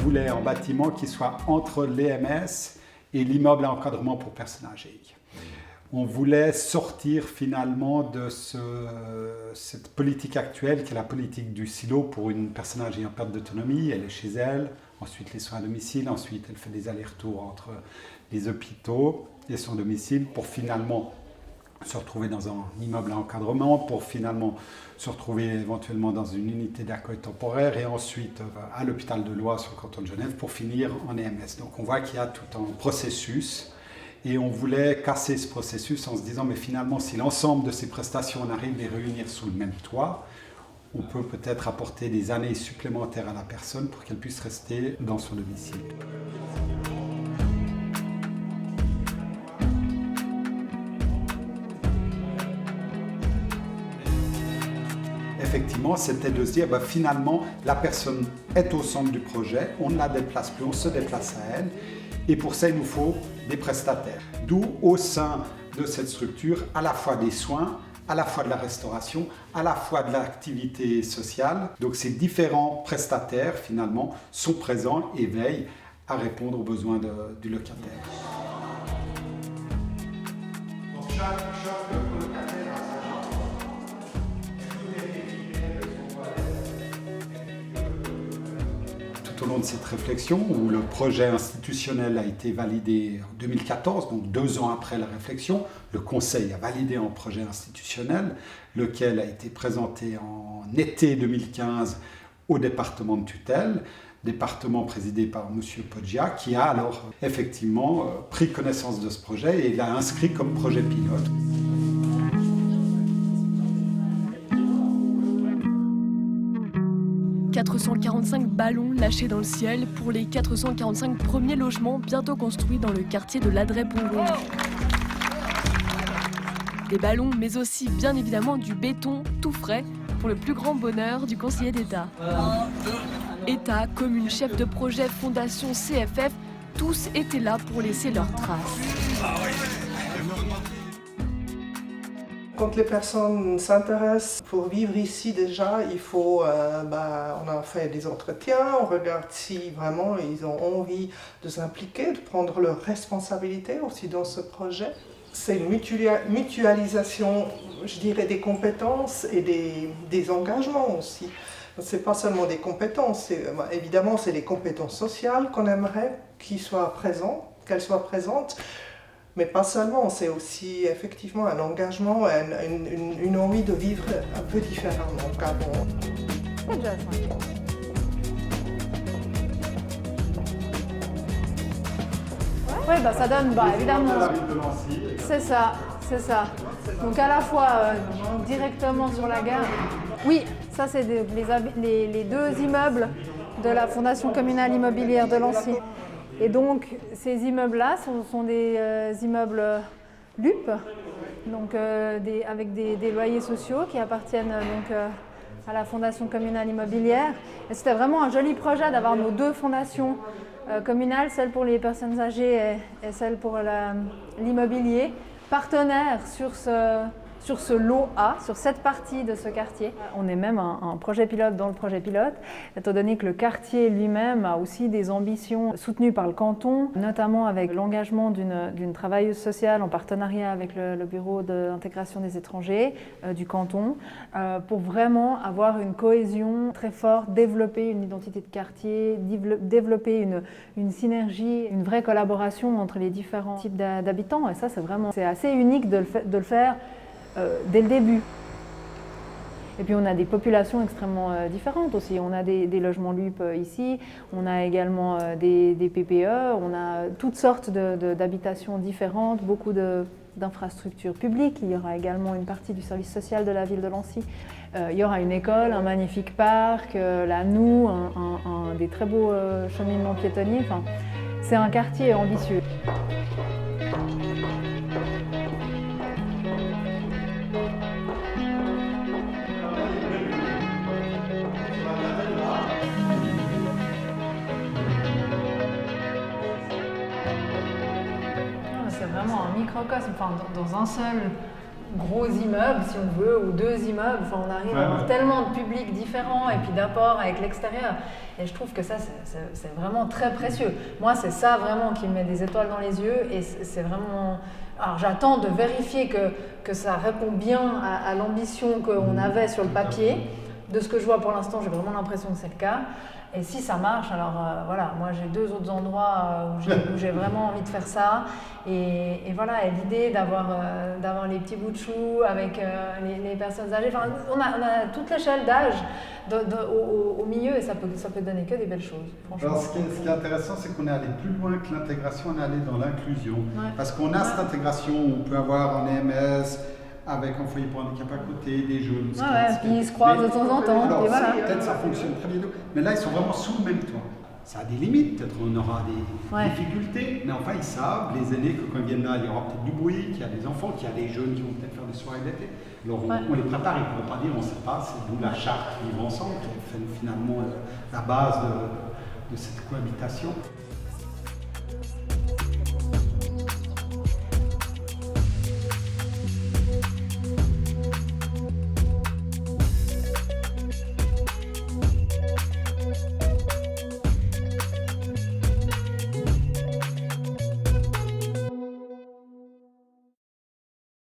voulait un bâtiment qui soit entre l'EMS et l'immeuble à encadrement pour personnes âgées. On voulait sortir finalement de cette politique actuelle qui est la politique du silo pour une personne âgée en perte d'autonomie. Elle est chez elle, ensuite les soins à domicile, ensuite elle fait des allers-retours entre les hôpitaux et son domicile pour finalement se retrouver dans un immeuble à encadrement, pour finalement se retrouver éventuellement dans une unité d'accueil temporaire et ensuite à l'hôpital de Lois sur le canton de Genève pour finir en EMS. Donc on voit qu'il y a tout un processus et on voulait casser ce processus en se disant mais finalement si l'ensemble de ces prestations on arrive à les réunir sous le même toit, on peut peut-être apporter des années supplémentaires à la personne pour qu'elle puisse rester dans son domicile. Effectivement, c'était de se dire, finalement, la personne est au centre du projet, on ne la déplace plus, on se déplace à elle. Et pour ça, il nous faut des prestataires. D'où, au sein de cette structure, à la fois des soins, à la fois de la restauration, à la fois de l'activité sociale. Donc ces différents prestataires, finalement, sont présents et veillent à répondre aux besoins du locataire. Donc chaque locataire a sa chambre. Tout au long de cette réflexion, où le projet institutionnel a été validé en 2014, donc 2 ans après la réflexion, le Conseil a validé un projet institutionnel, lequel a été présenté en été 2015 au département de tutelle, département présidé par M. Poggia, qui a alors effectivement pris connaissance de ce projet et l'a inscrit comme projet pilote. « 445 ballons lâchés dans le ciel pour les 445 premiers logements bientôt construits dans le quartier de Ladré-Pont-Rouge. Des ballons, mais aussi bien évidemment du béton tout frais pour le plus grand bonheur du conseiller d'État. État, commune, chef de projet, fondation, CFF, tous étaient là pour laisser leurs traces. Quand les personnes s'intéressent pour vivre ici déjà, il faut, on a fait des entretiens, on regarde si vraiment ils ont envie de s'impliquer, de prendre leurs responsabilités aussi dans ce projet. C'est une mutualisation, je dirais, des compétences et des engagements aussi. Ce n'est pas seulement des compétences, évidemment c'est les compétences sociales qu'on aimerait qu'elles soient présentes. Mais pas seulement, c'est aussi effectivement un engagement, une envie de vivre un peu différemment qu'avant. Oui, ça donne, évidemment, c'est ça. Donc à la fois directement sur la gare. Oui, ça c'est les 2 immeubles de la Fondation communale immobilière de Lancy. Et donc, ces immeubles-là sont des immeubles LUP, donc avec des loyers sociaux qui appartiennent donc, à la Fondation communale immobilière. Et c'était vraiment un joli projet d'avoir nos 2 fondations communales, celle pour les personnes âgées et celle pour l'immobilier, partenaires sur ce lot A, sur cette partie de ce quartier. On est même un projet pilote dans le projet pilote, étant donné que le quartier lui-même a aussi des ambitions soutenues par le canton, notamment avec l'engagement d'une travailleuse sociale en partenariat avec le bureau d'intégration des étrangers du canton, pour vraiment avoir une cohésion très forte, développer une identité de quartier, développer une synergie, une vraie collaboration entre les différents types d'habitants. Et ça, c'est assez unique de le faire dès le début. Et puis on a des populations extrêmement différentes aussi. On a des logements LUP ici, on a également des PPE, on a toutes sortes d'habitations différentes, beaucoup d'infrastructures publiques. Il y aura également une partie du service social de la ville de Lancy. Il y aura une école, un magnifique parc, la Noue, des très beaux cheminements piétonniers. Enfin, c'est un quartier ambitieux. C'est vraiment un microcosme, dans un seul gros immeuble, si on veut, ou 2 immeubles. Enfin, on arrive à avoir tellement de publics différents et puis d'apports avec l'extérieur. Et je trouve que ça, c'est vraiment très précieux. Moi, c'est ça vraiment qui me met des étoiles dans les yeux. Et c'est vraiment... Alors, j'attends de vérifier que ça répond bien à l'ambition qu'on avait sur le papier. De ce que je vois pour l'instant, j'ai vraiment l'impression que c'est le cas. Et si ça marche, alors voilà, moi j'ai 2 autres endroits où j'ai vraiment envie de faire ça. Et voilà, et l'idée d'avoir les petits bouts de choux avec les personnes âgées, enfin, on a toute l'échelle d'âge au milieu et ça peut donner que des belles choses, franchement. Alors, ce qui est intéressant, c'est qu'on est allé plus loin que l'intégration, on est allé dans l'inclusion. Parce qu'on a cette intégration où on peut avoir en EMS, avec un foyer pour handicap à côté, des jeunes. Puis ils se croisent de temps en temps. Alors, et voilà. peut-être ça fonctionne très bien, mais là ils sont vraiment sous le même toit. Ça a des limites, peut-être on aura des difficultés, mais enfin ils savent, les aînés, que quand ils viennent là, il y aura peut-être du bruit, qu'il y a des enfants, qu'il y a des jeunes qui vont peut-être faire des soirées d'été. Alors on les prépare, ils ne pourront pas dire, on ne sait pas, c'est d'où la charte Vivre Ensemble qui fait finalement la base de cette cohabitation.